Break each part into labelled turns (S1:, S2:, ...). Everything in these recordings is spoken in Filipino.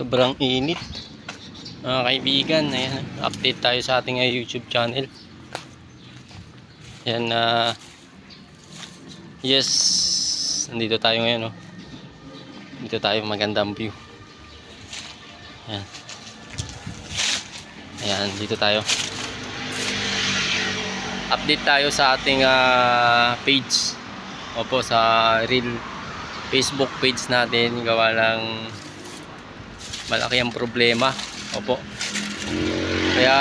S1: Sobrang init mga kaibigan. Ayan, update tayo sa ating YouTube channel. Ayan, yes, nandito tayo ngayon, oh. Dito tayo, magandang view. Ayan. Ayan, dito tayo. Update tayo sa ating page. Opo, sa real Facebook page natin. Gawa lang malaki ang problema. Opo. Kaya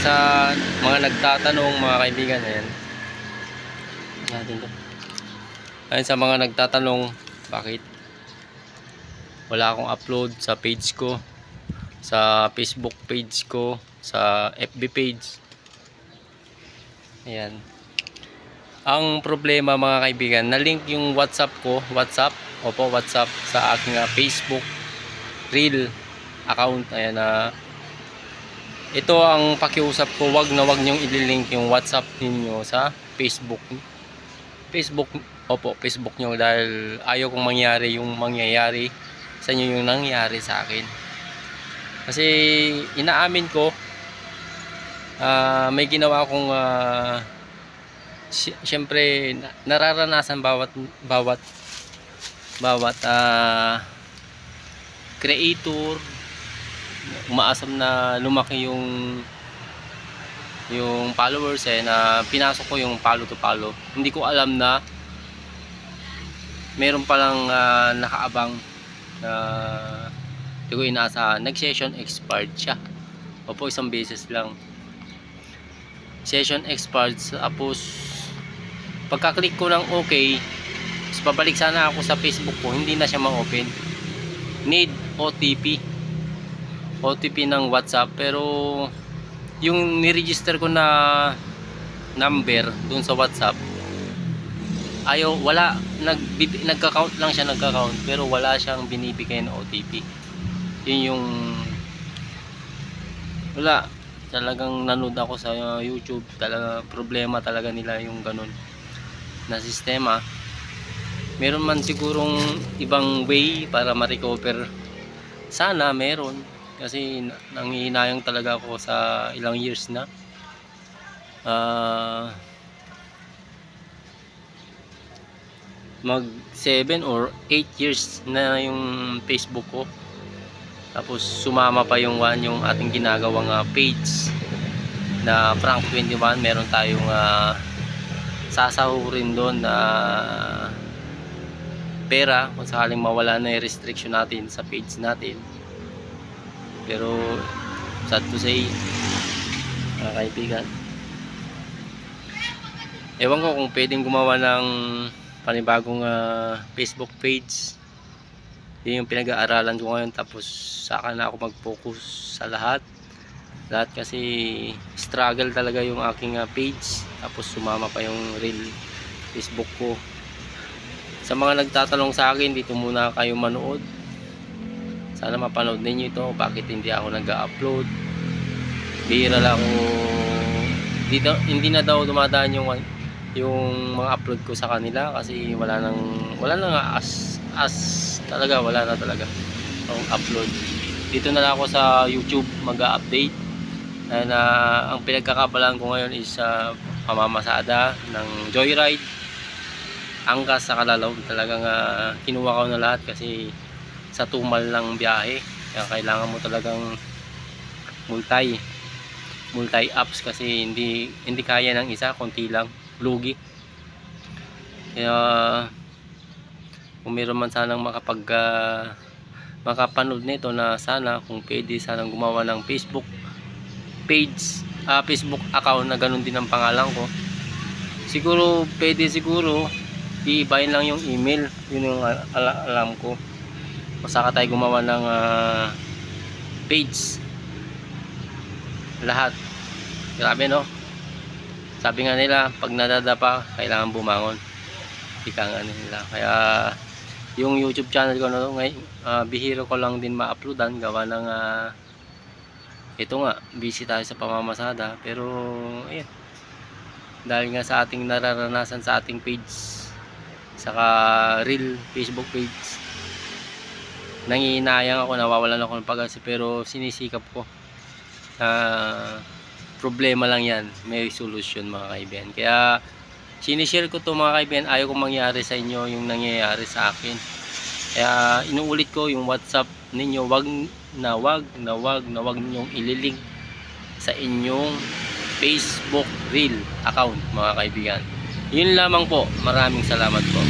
S1: sa mga nagtatanong, mga kaibigan, ayan. Natin to. Ayan, sa mga nagtatanong, bakit wala akong upload sa page ko, sa Facebook page ko, sa FB page. Ayan. Ang problema, mga kaibigan, na-link yung WhatsApp ko, opo, WhatsApp sa aking Facebook real account. Ayan, ito ang pakiusap ko, wag nyong ililink yung WhatsApp ninyo sa Facebook, opo, Facebook nyo, dahil ayaw kong mangyari yung mangyayari sa inyo yung nangyari sa akin. Kasi inaamin ko, may ginawa akong syempre nararanasan bawat creator. Umaasam na lumaki yung followers, na pinasok ko yung follow to follow. Hindi ko alam na meron palang nakaabang na hindi ko inaasahan. Nag-session expired siya. Opo, isang beses lang session expired. Tapos pagka-click ko ng okay, babalik sana ako sa Facebook ko, hindi na siya ma-open. Need OTP ng WhatsApp, pero yung ni-register ko na number dun sa WhatsApp, wala, nagka-count lang siya, pero wala siyang binibigay na OTP. Yun yung wala. Talagang nanood ako sa YouTube, talaga problema talaga nila yung ganun na sistema. Meron man sigurong ibang way para ma-recover, sana meron, kasi nangihinayang talaga ako sa ilang years na mag 7 or 8 years na yung Facebook ko. Tapos sumama pa yung ating ginagawang page na Frank 21. Meron tayong sasahurin doon na pera kung sakaling mawala na yung restriction natin sa page natin. Pero sad to say, mga kaibigan, ewan ko kung pwedeng gumawa ng panibagong Facebook page. Yun yung pinag-aaralan ko ngayon. Tapos saka na ako mag-focus sa lahat kasi struggle talaga yung aking page. Tapos sumama pa yung real Facebook ko. Sa mga nagtatanong sa akin, dito muna kayo manood. Sana mapanood ninyo ito. Bakit hindi ako nag-upload? Bihira lang ako dito, hindi na daw dumadaan yung mga upload ko sa kanila kasi wala nang talaga, wala na talaga ang upload. Dito na lang ako sa YouTube mag-update. Ang pinagkakabalaan ko ngayon is pamamasada ng Joyride, Angkas sa Calalaw. Talagang kinuha ko na lahat kasi sa tumal lang biyahe. Kaya kailangan mo talagang multi apps kasi hindi kaya ng isa, konti lang, lugi. Kaya kung meron man sanang makapanood nito, na sana kung pwede sanang gumawa ng Facebook page, Facebook account na ganun din ang pangalan ko. Siguro pwede, siguro iibahin lang yung email. Yun yung alam ko. Masaka tayo gumawa ng page lahat. Grabe, no? Sabi nga nila, pag nadadapa kailangan bumangon. Ika nga nila. Kaya yung YouTube channel ko na bihiro ko lang din ma-uploadan. Gawa ng ito nga, busy tayo sa pamamasada. Pero ayan, dahil nga sa ating nararanasan sa ating page, saka real Facebook page, nangihinayang ako, nawawalan ako ng pag-asa, pero sinisikap ko. Problema lang yan, may solusyon mga kaibigan. Kaya sinishare ko to mga kaibigan, ayaw kong mangyari sa inyo yung nangyayari sa akin. Kaya inuulit ko yung WhatsApp ninyo, wag ninyong ililink sa inyong Facebook Reel account mga kaibigan. Yun lamang po, maraming salamat po.